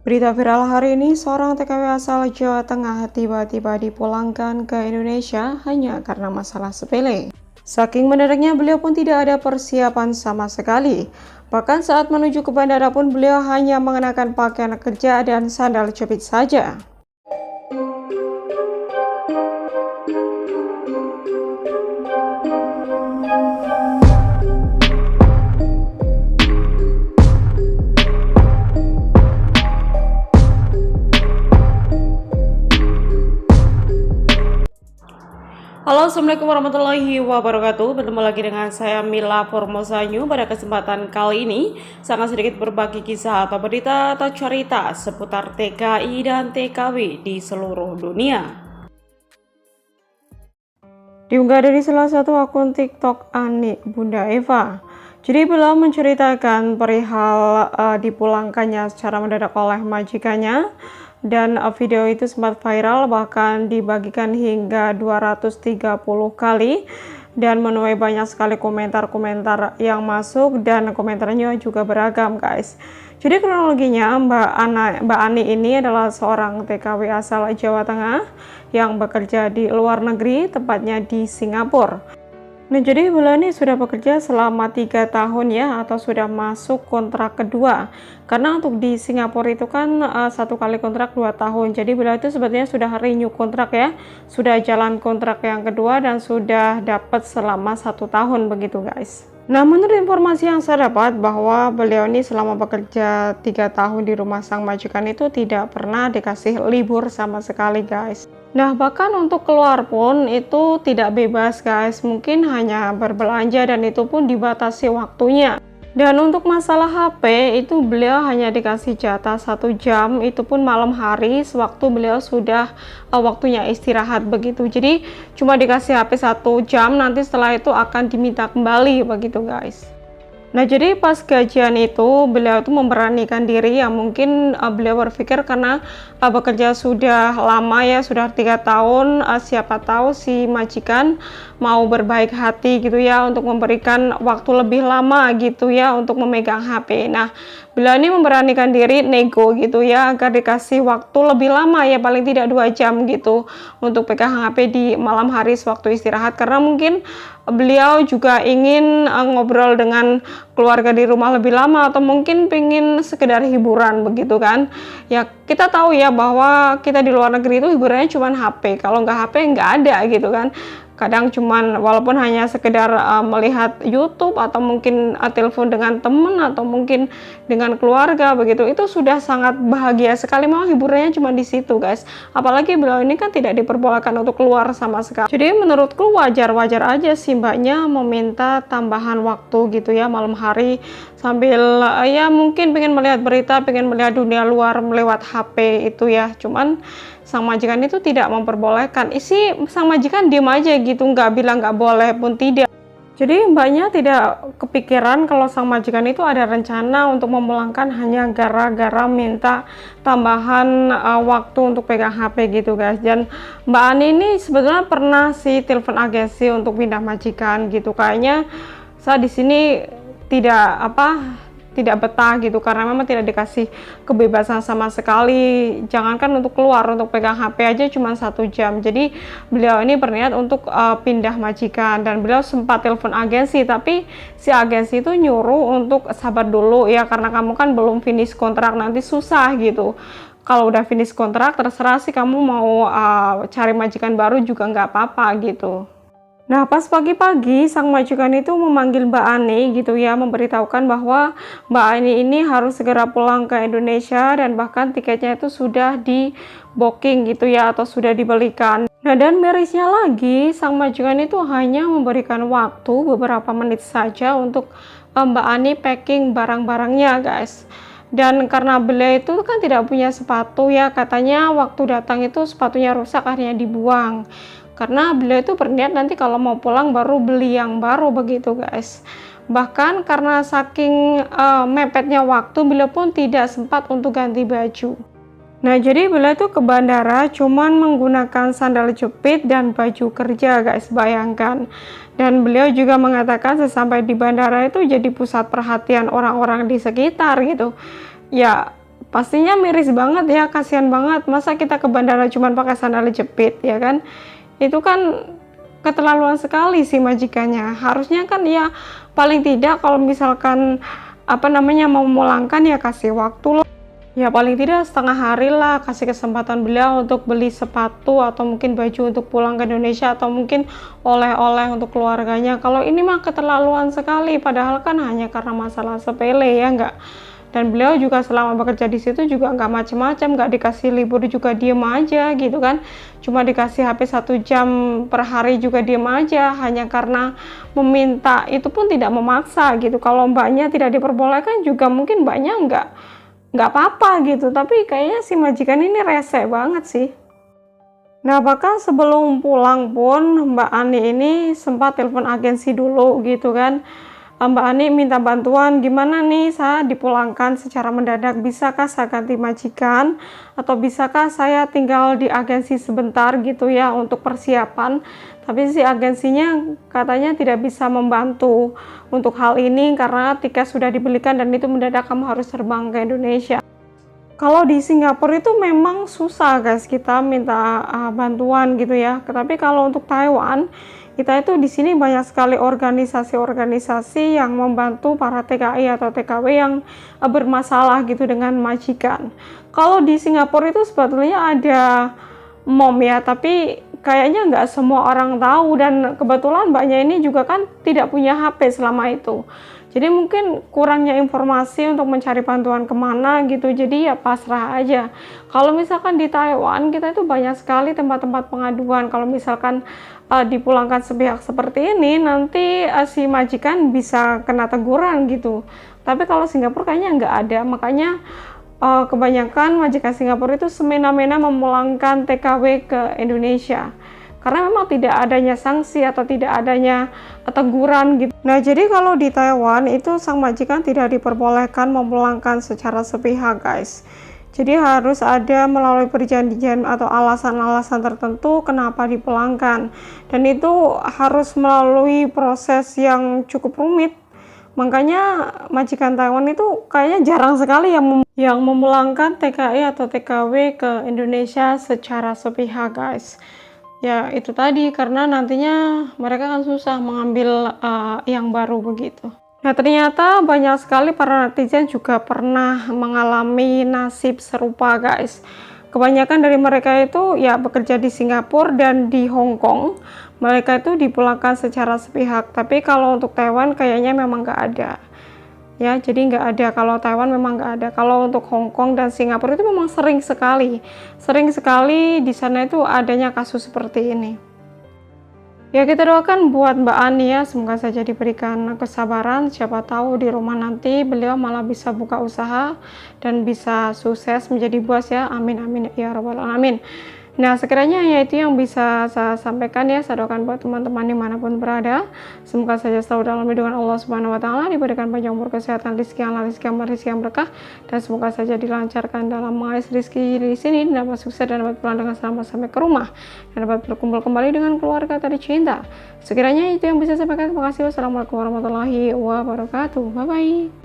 Berita viral hari ini, seorang TKW asal Jawa Tengah tiba-tiba dipulangkan ke Indonesia hanya karena masalah sepele. Saking mendaraknya, beliau pun tidak ada persiapan sama sekali. Bahkan saat menuju ke bandara pun beliau hanya mengenakan pakaian kerja dan sandal jepit saja. Halo, assalamualaikum warahmatullahi wabarakatuh. Bertemu lagi dengan saya Mila Formosanyu. Pada kesempatan kali ini sangat sedikit berbagi kisah atau berita atau cerita seputar TKI dan TKW di seluruh dunia. Diunggah dari salah satu akun TikTok Ani Bunda Eva. Jadi beliau menceritakan perihal dipulangkannya secara mendadak oleh majikannya. Dan video itu sempat viral, bahkan dibagikan hingga 230 kali dan menuai banyak sekali komentar-komentar yang masuk, dan komentarnya juga beragam, guys. Jadi kronologinya, Mbak Ani ini adalah seorang TKW asal Jawa Tengah yang bekerja di luar negeri, tepatnya di Singapura. Nah, jadi beliau ini sudah bekerja selama 3 tahun ya, atau sudah masuk kontrak kedua. Karena untuk di Singapura itu kan satu kali kontrak 2 tahun. Jadi beliau itu sebetulnya sudah renew kontrak ya, sudah jalan kontrak yang kedua dan sudah dapat selama 1 tahun begitu, guys. Nah, menurut informasi yang saya dapat bahwa beliau ini selama bekerja 3 tahun di rumah sang majikan itu tidak pernah dikasih libur sama sekali, guys. Nah, bahkan untuk keluar pun itu tidak bebas, guys. Mungkin hanya berbelanja dan itu pun dibatasi waktunya. Dan untuk masalah HP itu beliau hanya dikasih jatah 1 jam, itu pun malam hari sewaktu beliau sudah waktunya istirahat begitu. Jadi cuma dikasih HP 1 jam, nanti setelah itu akan diminta kembali begitu, guys. Nah, jadi pas gajian itu beliau itu memberanikan diri ya, mungkin beliau berpikir karena bekerja sudah lama ya, sudah 3 tahun, siapa tahu si majikan mau berbaik hati gitu ya, untuk memberikan waktu lebih lama gitu ya untuk memegang HP. Nah, beliau ini memberanikan diri nego gitu ya, agar dikasih waktu lebih lama ya, paling tidak 2 jam gitu untuk pegang HP di malam hari sewaktu istirahat, karena mungkin beliau juga ingin ngobrol dengan keluarga di rumah lebih lama, atau mungkin pengen sekedar hiburan begitu kan ya. Kita tahu ya bahwa kita di luar negeri itu hiburannya cuma HP, kalau nggak HP nggak ada gitu kan. Kadang cuman walaupun hanya sekedar melihat YouTube, atau mungkin telepon dengan teman, atau mungkin dengan keluarga begitu, itu sudah sangat bahagia sekali, mau hiburannya cuma di situ, guys. Apalagi beliau ini kan tidak diperbolehkan untuk keluar sama sekali. Jadi menurutku wajar-wajar aja sih mbaknya meminta tambahan waktu gitu ya malam hari, sambil ya mungkin pengen melihat berita, pengen melihat dunia luar lewat HP itu ya. Cuman sang majikan itu tidak memperbolehkan. Sang majikan diem aja gitu, nggak bilang nggak boleh pun tidak. Jadi mbaknya tidak kepikiran kalau sang majikan itu ada rencana untuk memulangkan hanya gara-gara minta tambahan waktu untuk pegang HP gitu, guys. Dan Mbak Ani ini sebetulnya pernah sih telepon agensi untuk pindah majikan gitu. Kayaknya saya di sini tidak betah gitu, karena memang tidak dikasih kebebasan sama sekali. Jangankan untuk keluar, untuk pegang HP aja cuma 1 jam. Jadi beliau ini berniat untuk pindah majikan, dan beliau sempat telepon agensi, tapi si agensi itu nyuruh untuk sabar dulu ya, karena kamu kan belum finish kontrak, nanti susah gitu. Kalau udah finish kontrak terserah sih, kamu mau cari majikan baru juga nggak apa-apa gitu. Nah, pas pagi-pagi sang majikan itu memanggil Mbak Ani gitu ya, memberitahukan bahwa Mbak Ani ini harus segera pulang ke Indonesia, dan bahkan tiketnya itu sudah di booking gitu ya, atau sudah dibelikan. Nah, dan mirisnya lagi, sang majikan itu hanya memberikan waktu beberapa menit saja untuk Mbak Ani packing barang-barangnya, guys. Dan karena beliau itu kan tidak punya sepatu ya, katanya waktu datang itu sepatunya rusak, akhirnya dibuang. Karena beliau itu berniat nanti kalau mau pulang baru beli yang baru begitu, guys. Bahkan karena saking mepetnya waktu, beliau pun tidak sempat untuk ganti baju. Nah, jadi beliau itu ke bandara cuman menggunakan sandal jepit dan baju kerja, guys, bayangkan. Dan beliau juga mengatakan sesampai di bandara itu jadi pusat perhatian orang-orang di sekitar gitu. Ya, pastinya miris banget ya, kasihan banget. Masa kita ke bandara cuma pakai sandal jepit, ya kan? Itu kan keterlaluan sekali sih majikannya. Harusnya kan ya paling tidak kalau misalkan mau memulangkan ya kasih waktu loh. Ya paling tidak setengah hari lah, kasih kesempatan beliau untuk beli sepatu atau mungkin baju untuk pulang ke Indonesia, atau mungkin oleh-oleh untuk keluarganya. Kalau ini mah keterlaluan sekali, padahal kan hanya karena masalah sepele ya enggak. Dan beliau juga selama bekerja di situ juga nggak macem-macem, nggak dikasih libur juga diem aja gitu kan. Cuma dikasih HP 1 jam per hari juga diem aja, hanya karena meminta, itu pun tidak memaksa gitu. Kalau mbaknya tidak diperbolehkan juga mungkin mbaknya nggak apa-apa gitu, tapi kayaknya si majikan ini rese banget sih. Nah, bahkan sebelum pulang pun Mbak Ani ini sempat telepon agensi dulu gitu kan. Mbak Ani minta bantuan, gimana nih saya dipulangkan secara mendadak, bisakah saya ganti majikan atau bisakah saya tinggal di agensi sebentar gitu ya untuk persiapan. Tapi si agensinya katanya tidak bisa membantu untuk hal ini karena tiket sudah dibelikan dan itu mendadak, kamu harus terbang ke Indonesia. Kalau di Singapura itu memang susah guys kita minta bantuan gitu ya. Tapi kalau untuk Taiwan, kita itu di sini banyak sekali organisasi-organisasi yang membantu para TKI atau TKW yang bermasalah gitu dengan majikan. Kalau di Singapura itu sebetulnya ada MOM ya, tapi kayaknya nggak semua orang tahu, dan kebetulan mbaknya ini juga kan tidak punya HP selama itu. Jadi mungkin kurangnya informasi untuk mencari bantuan kemana gitu, jadi ya pasrah aja. Kalau misalkan di Taiwan, kita itu banyak sekali tempat-tempat pengaduan. Kalau misalkan dipulangkan sepihak seperti ini, nanti si majikan bisa kena teguran gitu. Tapi kalau Singapura kayaknya nggak ada, makanya kebanyakan majikan Singapura itu semena-mena memulangkan TKW ke Indonesia. Karena memang tidak adanya sanksi atau tidak adanya teguran gitu. Nah, jadi kalau di Taiwan itu sang majikan tidak diperbolehkan memulangkan secara sepihak, guys. Jadi harus ada melalui perjanjian atau alasan-alasan tertentu kenapa dipulangkan. Dan itu harus melalui proses yang cukup rumit. Makanya majikan Taiwan itu kayaknya jarang sekali yang memulangkan TKI atau TKW ke Indonesia secara sepihak, guys. Ya itu tadi, karena nantinya mereka kan susah mengambil yang baru begitu. Nah, ternyata banyak sekali para netizen juga pernah mengalami nasib serupa, guys. Kebanyakan dari mereka itu ya bekerja di Singapura dan di Hong Kong. Mereka itu dipulangkan secara sepihak. Tapi kalau untuk Taiwan kayaknya memang nggak ada. Ya, jadi nggak ada. Kalau Taiwan memang nggak ada. Kalau untuk Hong Kong dan Singapura itu memang sering sekali di sana itu adanya kasus seperti ini. Ya, kita doakan buat Mbak Ani ya, semoga saja diberikan kesabaran. Siapa tahu di rumah nanti beliau malah bisa buka usaha dan bisa sukses menjadi bos ya. Amin amin ya rabbal alamin. Nah, sekiranya ya itu yang bisa saya sampaikan ya. Saya doakan buat teman-teman dimanapun berada, semoga saja selalu dalam lindungan Allah Subhanahu Wa Taala, diberikan panjang umur, kesehatan, rezeki yang halal, rezeki yang berkah, dan semoga saja dilancarkan dalam mengais rezeki di sini, dapat sukses dan dapat pulang dengan selamat sampai ke rumah, dan dapat berkumpul kembali dengan keluarga tercinta. Sekiranya itu yang bisa saya sampaikan. Terima kasih. Wassalamualaikum warahmatullahi wabarakatuh. Bye bye.